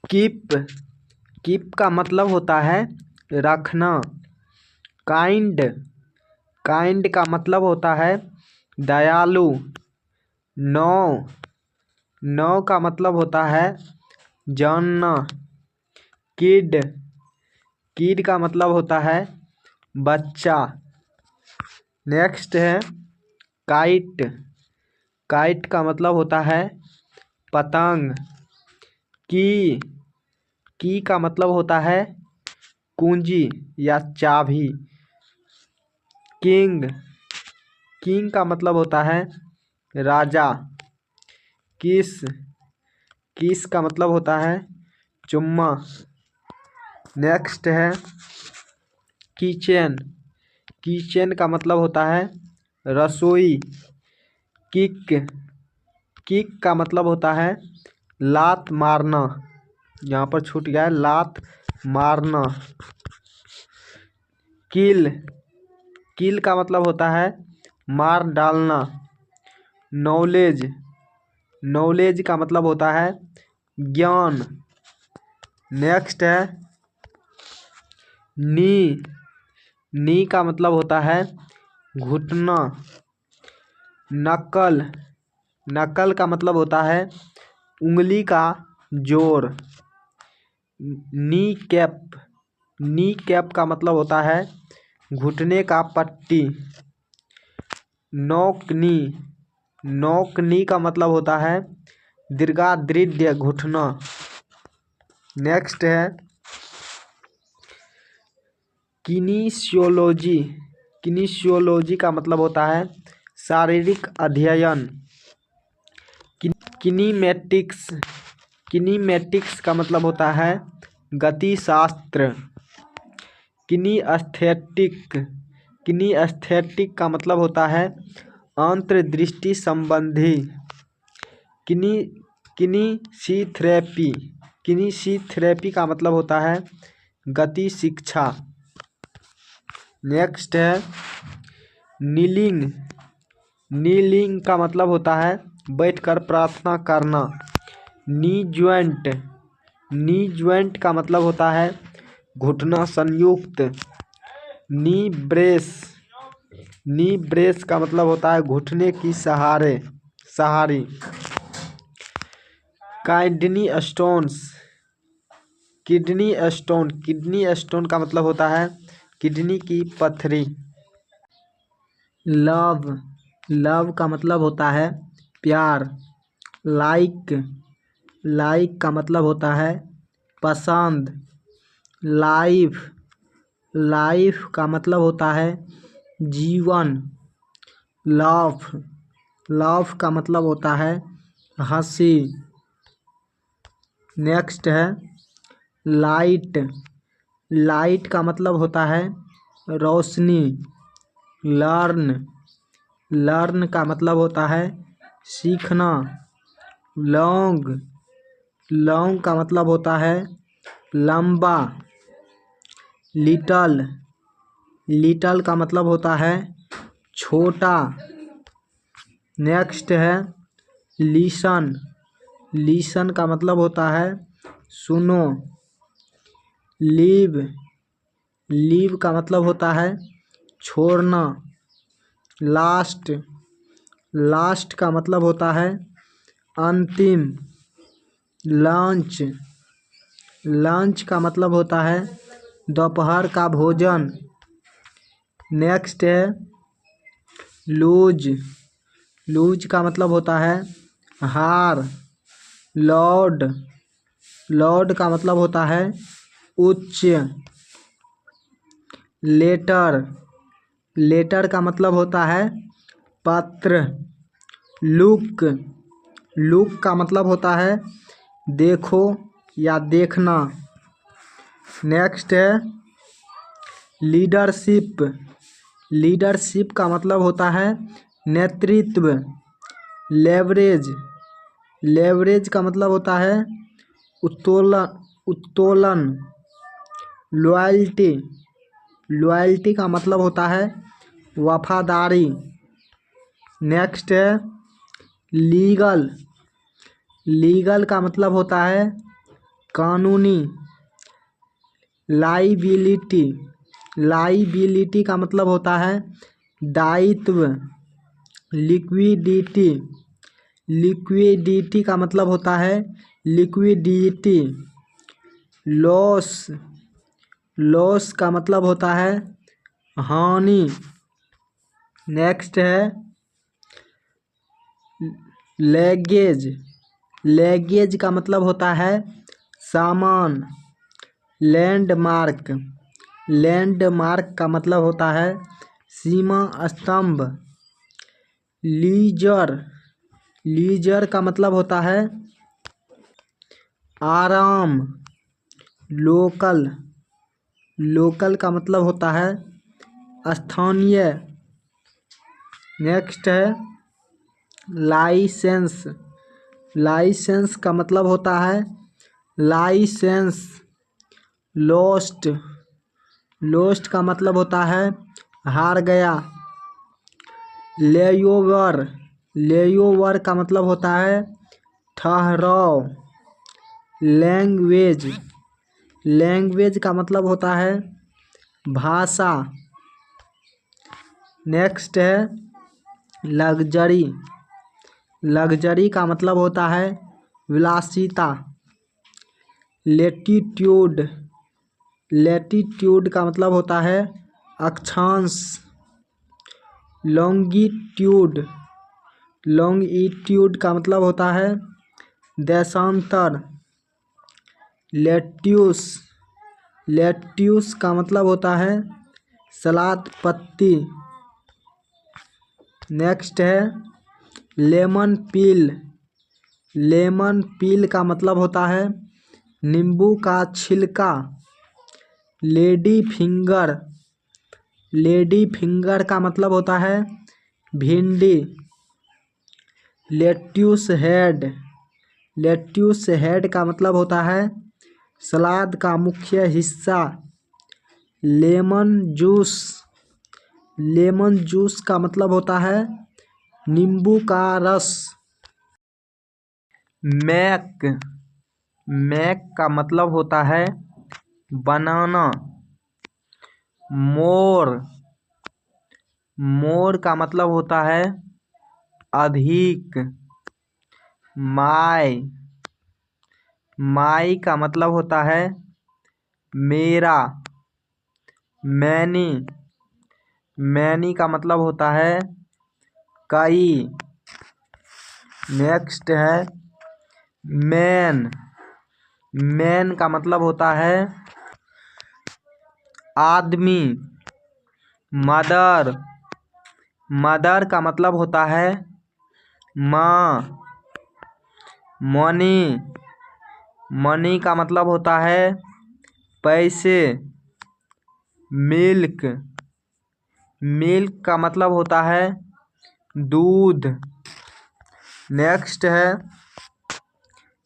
Keep, keep का मतलब होता है रखना। काइंड, काइंड का मतलब होता है दयालु। नो, नो का मतलब होता है जानना। किड, किड का मतलब होता है बच्चा। नेक्स्ट है काइट, काइट का मतलब होता है पतंग। की का मतलब होता है कुंजी या चाबी। किंग, किंग का मतलब होता है राजा। किस, किस का मतलब होता है चुम्मा। नेक्स्ट है किचन, किचन का मतलब होता है रसोई। किक, किक का मतलब होता है लात मारना। यहाँ पर छूट गया है लात मारना। किल, किल का मतलब होता है मार डालना। नॉलेज, नॉलेज का मतलब होता है ज्ञान। नेक्स्ट है नी, नी का मतलब होता है घुटना। नकल, नकल का मतलब होता है उंगली का जोर। नी कैप, नी कैप का मतलब होता है घुटने का पट्टी। नोकनी, नोकनी का मतलब होता है दीर्घा दृढ़ घुटना। नेक्स्ट है किनीशियोलॉजी, किनीशियोलॉजी का मतलब होता है शारीरिक अध्ययन। किनीमैटिक्स, किनीमैटिक्स का मतलब होता है गतिशास्त्र। किनीस्थेटिक, किनीस्थेटिक का मतलब होता है अंतर्दृष्टि संबंधी। किनी, किनीसिथेरेपी, किनीसिथेरेपी का मतलब होता है गति शिक्षा। नेक्स्ट है नीलिंग, नीलिंग का मतलब होता है बैठकर प्रार्थना करना। नी ज्वाइंट, नी ज्वाइंट का मतलब होता है घुटना संयुक्त। नी ब्रेस, नी ब्रेस का मतलब होता है घुटने की सहारे, सहारी। Kidney stones, kidney stone, kidney stone का मतलब होता है किडनी की पथरी। लव, लव का मतलब होता है प्यार। लाइक, लाइक का मतलब होता है पसंद। लाइफ, लाइफ का मतलब होता है जीवन। लाफ, लाफ का मतलब होता है हंसी। नेक्स्ट है लाइट, लाइट का मतलब होता है रोशनी। लर्न, लर्न का मतलब होता है सीखना। लॉन्ग, लॉन्ग का मतलब होता है लंबा। लिटल, लिटल का मतलब होता है छोटा। नेक्स्ट है लिसन, लिसन का मतलब होता है सुनो। लीव, लीव का मतलब होता है छोड़ना। लास्ट, लास्ट का मतलब होता है अंतिम। लंच, लंच का मतलब होता है दोपहर का भोजन। नेक्स्ट है लूज, लूज का मतलब होता है हार। लॉर्ड, लॉर्ड का मतलब होता है उच्च। लेटर, लेटर का मतलब होता है पत्र। लुक, लुक का मतलब होता है देखो या देखना। नेक्स्ट है लीडरशिप, लीडरशिप का मतलब होता है नेतृत्व। लेवरेज, लेवरेज का मतलब होता है उत्तोलन, उत्तोलन। लॉयल्टी, लॉयल्टी का मतलब होता है वफादारी। नेक्स्ट है लीगल, लीगल का मतलब होता है कानूनी। लाइबिलिटी, लाइबिलिटी का मतलब होता है दायित्व। लिक्विडिटी, लिक्विडिटी का मतलब होता है लिक्विडिटी। लॉस, लॉस का मतलब होता है हानि। नेक्स्ट है लैगेज, लैगेज का मतलब होता है सामान। लैंडमार्क, लैंडमार्क का मतलब होता है सीमा स्तंभ। लीजर, लीजर का मतलब होता है आराम। लोकल, लोकल का मतलब होता है स्थानीय। नेक्स्ट है लाइसेंस, लाइसेंस का मतलब होता है लाइसेंस। लॉस्ट, लॉस्ट का मतलब होता है हार गया। लेओवर, लेओवर का मतलब होता है ठहराव। लैंग्वेज, लैंग्वेज का मतलब होता है भाषा। नेक्स्ट है लग्जरी, लग्जरी का मतलब होता है विलासिता। लेटीट्यूड, लेटीट्यूड का मतलब होता है अक्षांश। लॉन्गिट्यूड, लॉन्गिट्यूड का मतलब होता है देशांतर। लेट्यूस, लेट्यूस का मतलब होता है सलाद पत्ती। नेक्स्ट है लेमन पील, लेमन पील का मतलब होता है नींबू का छिलका। लेडी फिंगर, लेडी फिंगर का मतलब होता है भिंडी। लेट्यूस हेड, लेट्यूस हेड का मतलब होता है सलाद का मुख्य हिस्सा। लेमन जूस, लेमन जूस का मतलब होता है नींबू का रस। मैक, मैक का मतलब होता है बनाना। मोर, मोर का मतलब होता है अधिक। माय, माई का मतलब होता है मेरा। मैनी, मैनी का मतलब होता है कई। नेक्स्ट है मैन, मैन का मतलब होता है आदमी। मदर, मदर का मतलब होता है माँ। मनी, मनी का मतलब होता है पैसे। मिल्क, मिल्क का मतलब होता है दूध। नेक्स्ट है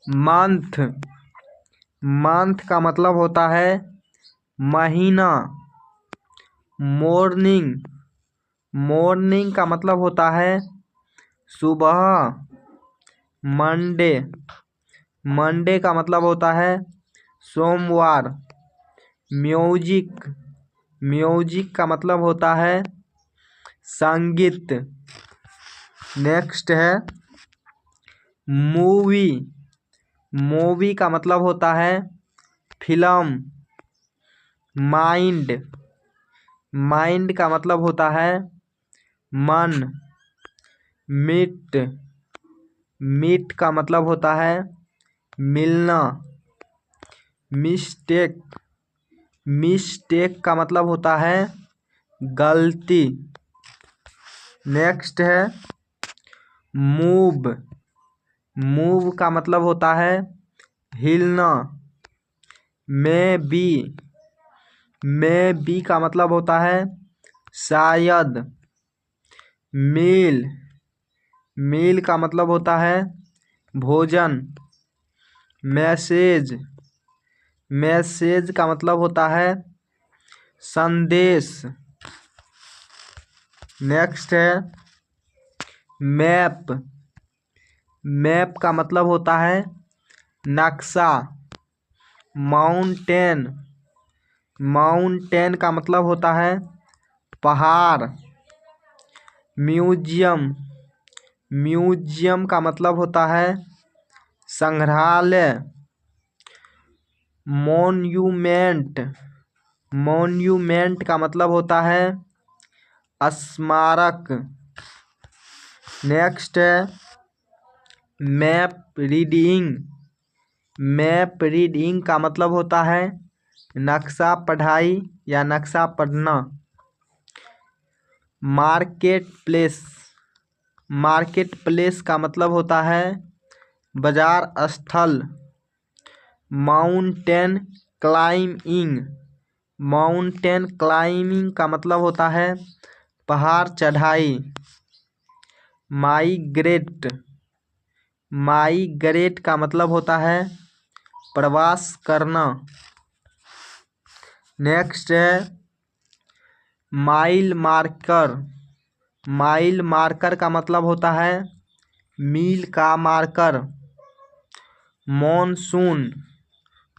मंथ, मंथ का मतलब होता है महीना। मॉर्निंग, मॉर्निंग का मतलब होता है सुबह। मंडे, मंडे का मतलब होता है सोमवार। म्यूजिक, म्यूजिक का मतलब होता है संगीत। नेक्स्ट है मूवी, मूवी का मतलब होता है फिल्म। माइंड, माइंड का मतलब होता है मन। मीट, मीट का मतलब होता है मिलना। मिस्टेक, मिस्टेक का मतलब होता है गलती। नेक्स्ट है मूव, मूव का मतलब होता है हिलना। मे बी का मतलब होता है शायद। मील, मील का मतलब होता है भोजन। मैसेज, मैसेज का मतलब होता है संदेश। नेक्स्ट है मैप, मैप का मतलब होता है नक्शा। माउंटेन, माउंटेन का मतलब होता है पहाड़। म्यूजियम, म्यूजियम का मतलब होता है संग्रहालय। मॉन्यूमेंट, मॉन्यूमेंट का मतलब होता है स्मारक। नेक्स्ट है मैप रीडिंग, मैप रीडिंग का मतलब होता है नक्शा पढ़ाई या नक्शा पढ़ना। मार्केट प्लेस, मार्केट प्लेस का मतलब होता है बाजार स्थल। माउंटेन क्लाइंबिंग, माउंटेन क्लाइंबिंग का मतलब होता है पहाड़ चढ़ाई। माइग्रेट, माइग्रेट का मतलब होता है प्रवास करना। नेक्स्ट है माइल मार्कर, माइल मार्कर का मतलब होता है मील का मार्कर। मॉनसून,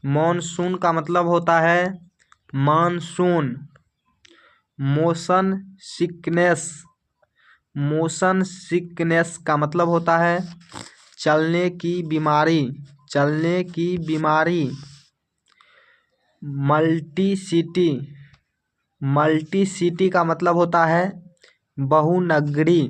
मॉनसून का मतलब होता है monsoon. Motion sickness, motion sickness का मतलब होता है चलने की बीमारी, चलने की बीमारी। मल्टी सिटी, मल्टी सिटी का मतलब होता है बहुनगरी।